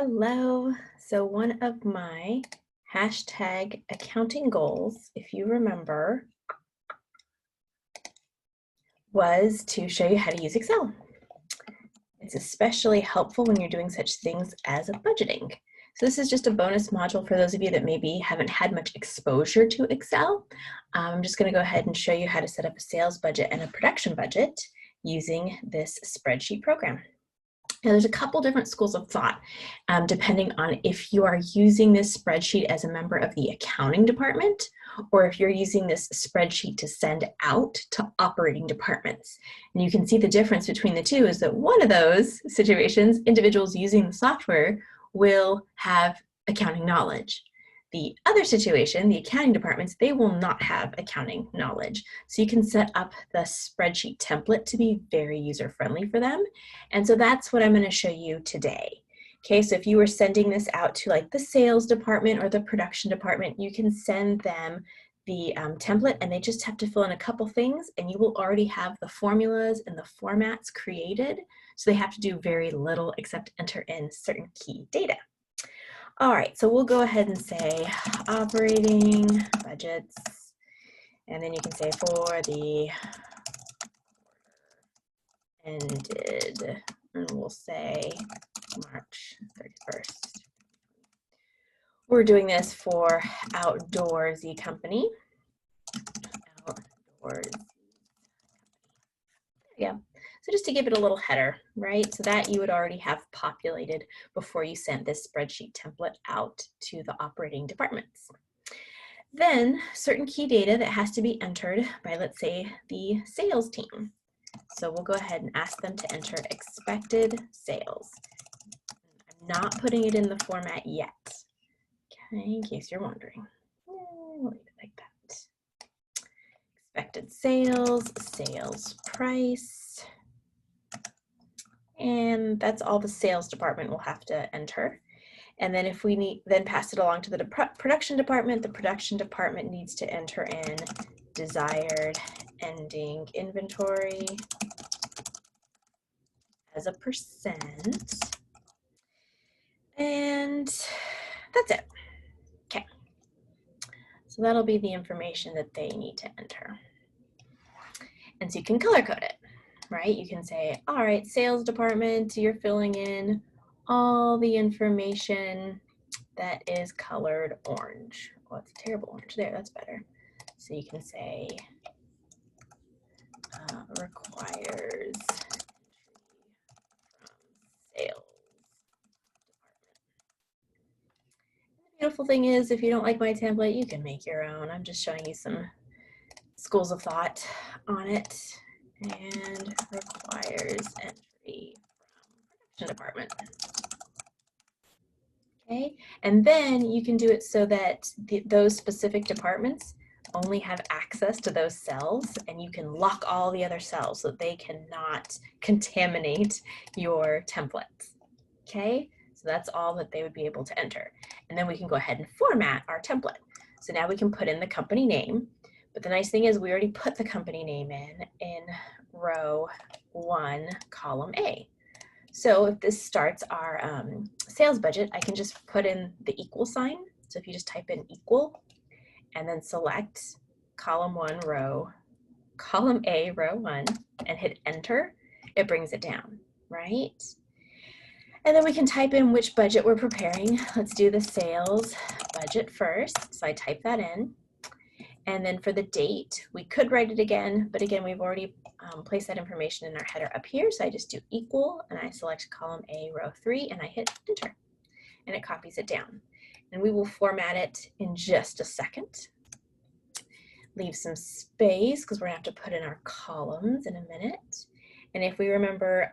Hello. So one of my hashtag accounting goals, if you remember, was to show you how to use Excel. It's especially helpful when you're doing such things as budgeting. So this is just a bonus module for those of you that maybe haven't had much exposure to Excel. I'm just going to go ahead and show you how to set up a sales budget and a production budget using this spreadsheet program. Now, there's a couple different schools of thought, depending on if you are using this spreadsheet as a member of the accounting department, or if you're using this spreadsheet to send out to operating departments. And you can see the difference between the two is that one of those situations, individuals using the software will have accounting knowledge. The other situation, the accounting departments, they will not have accounting knowledge. So you can set up the spreadsheet template to be very user-friendly for them. And so that's what I'm going to show you today. Okay, so if you were sending this out to like the sales department or the production department, you can send them the template and they just have to fill in a couple things and you will already have the formulas and the formats created. So they have to do very little except enter in certain key data. All right, so we'll go ahead and say operating budgets, and then you can say for the ended, and we'll say March 31st. We're doing this for Outdoorsy Company. Outdoorsy. Yeah. So just to give it a little header, right? So that you would already have populated before you sent this spreadsheet template out to the operating departments. Then certain key data that has to be entered by, let's say, the sales team. So we'll go ahead and ask them to enter expected sales. I'm not putting it in the format yet, okay, in case you're wondering. We'll leave it like that. Expected sales, sales price. And that's all the sales department will have to enter. And then if we need, then pass it along to the production department needs to enter in desired ending inventory as a percent. And that's it. Okay. So that'll be the information that they need to enter. And so you can color code it. Right? You can say, all right, sales department, you're filling in all the information that is colored orange. Oh, it's a terrible orange there, that's better. So you can say requires entry from sales department. The beautiful thing is, if you don't like my template, you can make your own. I'm just showing you some schools of thought on it. And requires entry from production department. Okay, and then you can do it so that those specific departments only have access to those cells, and you can lock all the other cells so that they cannot contaminate your templates. Okay, so that's all that they would be able to enter. And then we can go ahead and format our template. So now we can put in the company name. But the nice thing is we already put the company name in row 1, column A. So if this starts our sales budget, I can just put in the equal sign. So if you just type in equal and then select column A, row 1, and hit enter, it brings it down, right? And then we can type in which budget we're preparing. Let's do the sales budget first. So I type that in. And then for the date, we could write it again, but again, we've already placed that information in our header up here. So I just do equal and I select column A, row 3, and I hit enter, and it copies it down. And we will format it in just a second. Leave some space because we're gonna have to put in our columns in a minute. And if we remember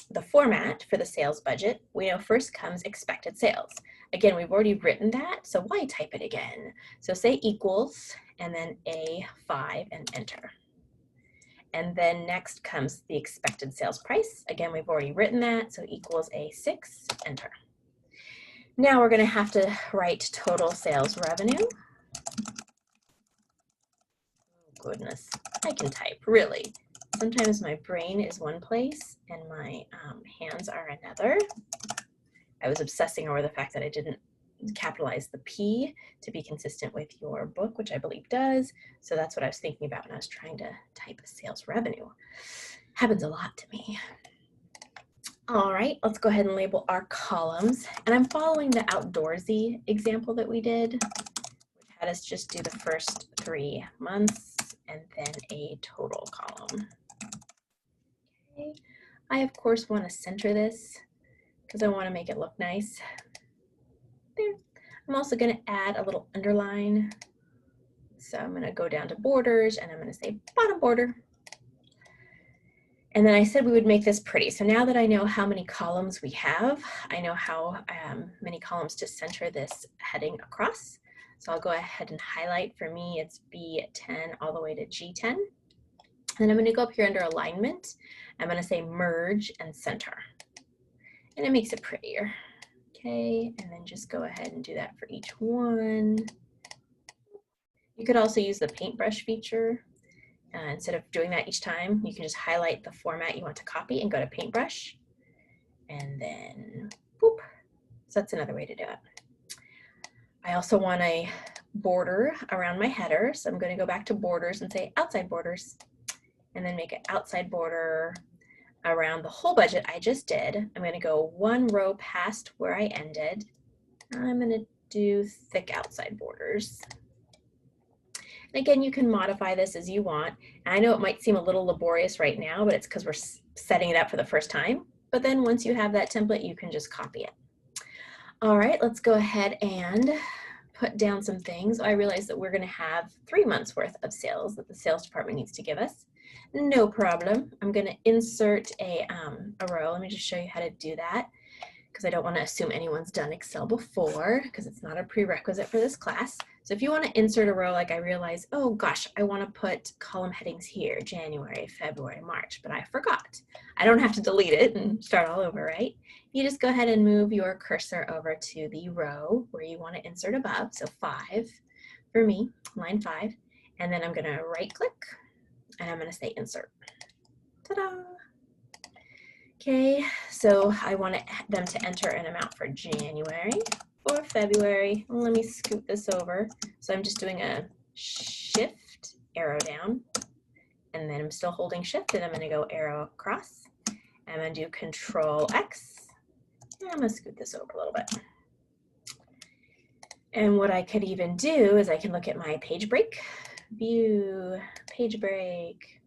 the format for the sales budget, we know first comes expected sales. Again, we've already written that, so why type it again? So say equals, and then A5 and enter. And then next comes the expected sales price. Again, we've already written that, so equals A6, enter. Now we're gonna have to write total sales revenue. Oh, goodness, I can type, really. Sometimes my brain is one place and my hands are another. I was obsessing over the fact that I didn't capitalize the P to be consistent with your book, which I believe does. So that's what I was thinking about when I was trying to type sales revenue. Happens a lot to me. All right, let's go ahead and label our columns. And I'm following the outdoorsy example that we did, which had us just do the first 3 months and then a total column. Okay. I, of course, want to center this because I want to make it look nice. There. I'm also going to add a little underline. So I'm going to go down to borders and I'm going to say bottom border. And then I said we would make this pretty. So now that I know how many columns we have, I know how many columns to center this heading across. So I'll go ahead and highlight. For me, it's B10 all the way to G10. And I'm going to go up here under alignment. I'm going to say merge and center. And it makes it prettier. Okay, and then just go ahead and do that for each one. You could also use the paintbrush feature. Instead of doing that each time, you can just highlight the format you want to copy and go to paintbrush. And then, boop. So that's another way to do it. I also want a border around my header. So I'm going to go back to borders and say outside borders. And then make an outside border around the whole budget I just did. I'm going to go 1 row past where I ended. I'm going to do thick outside borders. And again, you can modify this as you want. And I know it might seem a little laborious right now, but it's because we're setting it up for the first time. But then once you have that template, you can just copy it. All right, let's go ahead and put down some things. I realize that we're going to have 3 months worth of sales that the sales department needs to give us. No problem. I'm going to insert a row. Let me just show you how to do that, because I don't want to assume anyone's done Excel before, because it's not a prerequisite for this class. So if you want to insert a row, like I realize, oh gosh, I want to put column headings here, January, February, March, but I forgot. I don't have to delete it and start all over, right? You just go ahead and move your cursor over to the row where you want to insert above. So 5 for me, line 5. And then I'm going to right click and I'm going to say insert. Ta-da! Okay, so I want them to enter an amount for January or February. Let me scoot this over. So I'm just doing a shift arrow down, and then I'm still holding shift, and I'm going to go arrow across. I'm going to do Control X, and I'm going to scoot this over a little bit. And what I could even do is I can look at my page break, view, page break,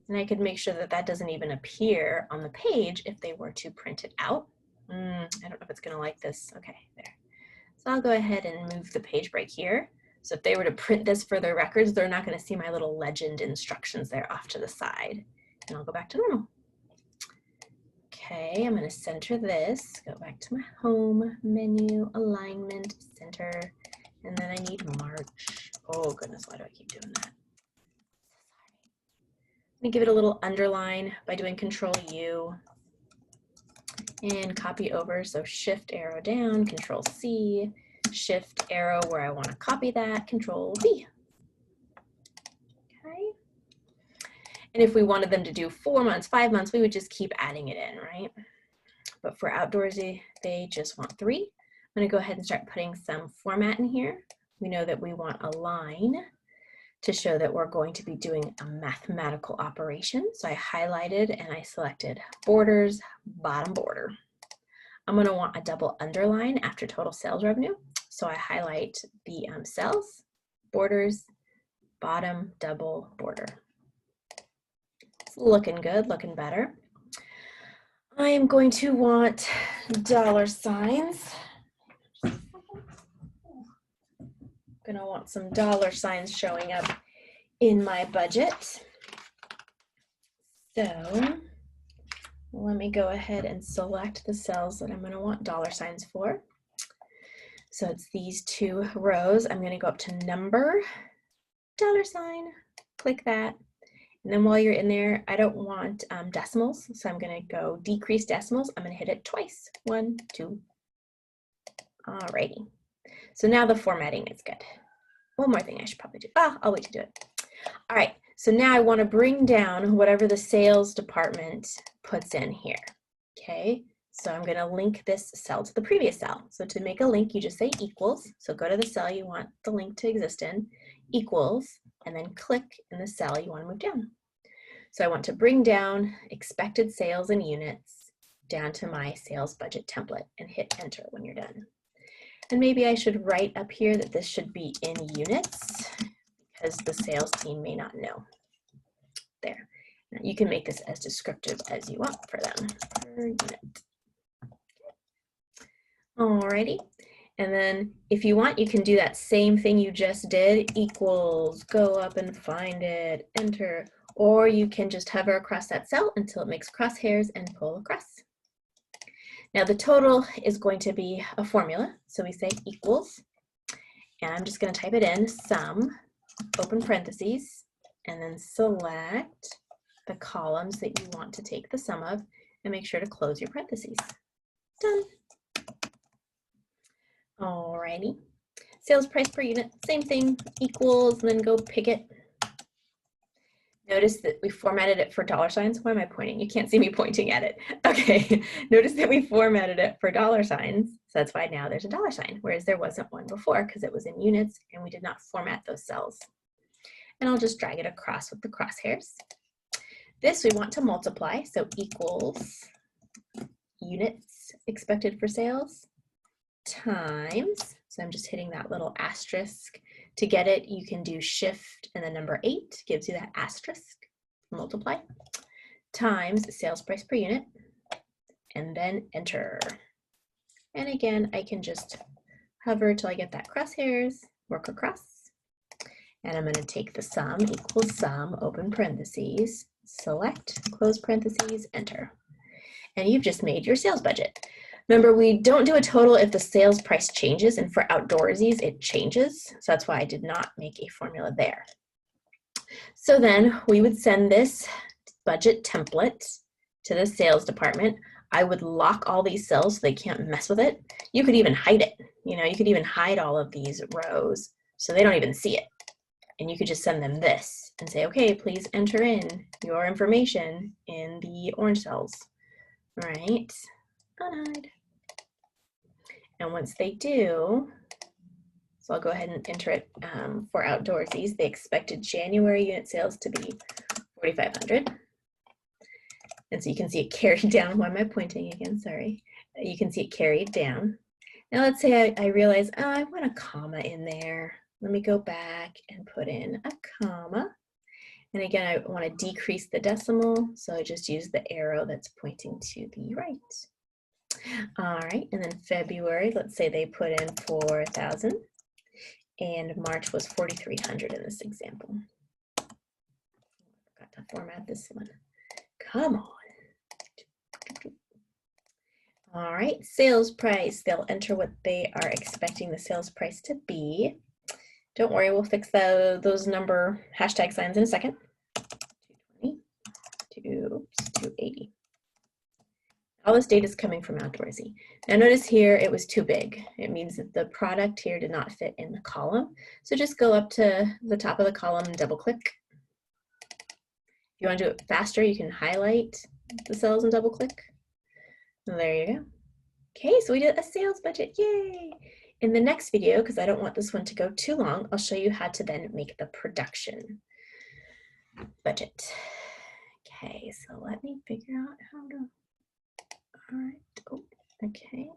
and I could make sure that that doesn't even appear on the page if they were to print it out. I don't know if it's going to like this. Okay, there. So I'll go ahead and move the page break here. So if they were to print this for their records, they're not going to see my little legend instructions there off to the side. And I'll go back to normal. Okay, I'm going to center this. Go back to my home menu, alignment, center, and then I need March. Oh goodness, why do I keep doing that? Let me give it a little underline by doing Control U and copy over. So shift arrow down, Control C, shift arrow where I want to copy that, Control V. Okay. And if we wanted them to do 4 months, 5 months, we would just keep adding it in, right? But for outdoorsy, they just want 3. I'm going to go ahead and start putting some format in here. We know that we want a line to show that we're going to be doing a mathematical operation. So I highlighted and I selected borders, bottom border. I'm going to want a double underline after total sales revenue. So I highlight the cells, borders, bottom, double border. It's looking good, looking better. I am going to want dollar signs. Gonna want some dollar signs showing up in my budget. So let me go ahead and select the cells that I'm gonna want dollar signs for. So it's these 2 rows. I'm gonna go up to number, dollar sign, click that. And then while you're in there, I don't want decimals. So I'm gonna go decrease decimals. I'm gonna hit it twice, 1, 2. Alrighty. So now the formatting is good. One more thing I should probably do. I'll wait to do it. All right, so now I want to bring down whatever the sales department puts in here. Okay, So I'm going to link this cell to the previous cell. So to make a link, you just say equals. So go to the cell you want the link to exist in, equals, and then click in the cell you want to move down. So I want to bring down expected sales in units down to my sales budget template and hit enter when you're done. And maybe I should write up here that this should be in units because the sales team may not know. There. Now you can make this as descriptive as you want for them per unit. Alrighty. And then if you want, you can do that same thing you just did, equals, go up and find it, enter, or you can just hover across that cell until it makes crosshairs and pull across. Now the total is going to be a formula. So we say equals, and I'm just going to type it in, sum, open parentheses, and then select the columns that you want to take the sum of, and make sure to close your parentheses. Done. Alrighty. Sales price per unit, same thing, equals, and then go pick it. Notice that we formatted it for dollar signs. Why am I pointing? You can't see me pointing at it. Okay, notice that we formatted it for dollar signs. So that's why now there's a dollar sign, whereas there wasn't one before because it was in units and we did not format those cells. And I'll just drag it across with the crosshairs. This we want to multiply, so equals units expected for sales times, so I'm just hitting that little asterisk. To get it, you can do shift and the number 8 gives you that asterisk, multiply, times sales price per unit, and then enter. And again, I can just hover till I get that crosshairs, work across, and I'm going to take the sum equals sum, open parentheses, select, close parentheses, enter. And you've just made your sales budget. Remember, we don't do a total if the sales price changes, and for outdoorsies, it changes. So that's why I did not make a formula there. So then we would send this budget template to the sales department. I would lock all these cells so they can't mess with it. You could even hide it. You know, you could even hide all of these rows so they don't even see it. And you could just send them this and say, okay, please enter in your information in the orange cells. All right, unhide. And once they do, so I'll go ahead and enter it for outdoorsies. They expected January unit sales to be 4,500. And so you can see it carried down. Why am I pointing again? Sorry. You can see it carried down. Now let's say I realize, oh, I want a comma in there. Let me go back and put in a comma. And again, I want to decrease the decimal. So I just use the arrow that's pointing to the right. All right, and then February, let's say they put in 4,000, and March was 4,300 in this example. Forgot to format this one. Come on. All right, sales price. They'll enter what they are expecting the sales price to be. Don't worry, we'll fix those number hashtag signs in a second. 220, 280. All this data is coming from Outdoorsy. Now notice here it was too big. It means that the product here did not fit in the column. So just go up to the top of the column and double click. If you want to do it faster, you can highlight the cells and double click. And there you go. Okay, so we did a sales budget, yay! In the next video, because I don't want this one to go too long, I'll show you how to then make the production budget. Okay, so let me figure out how to. All right. Oh, okay.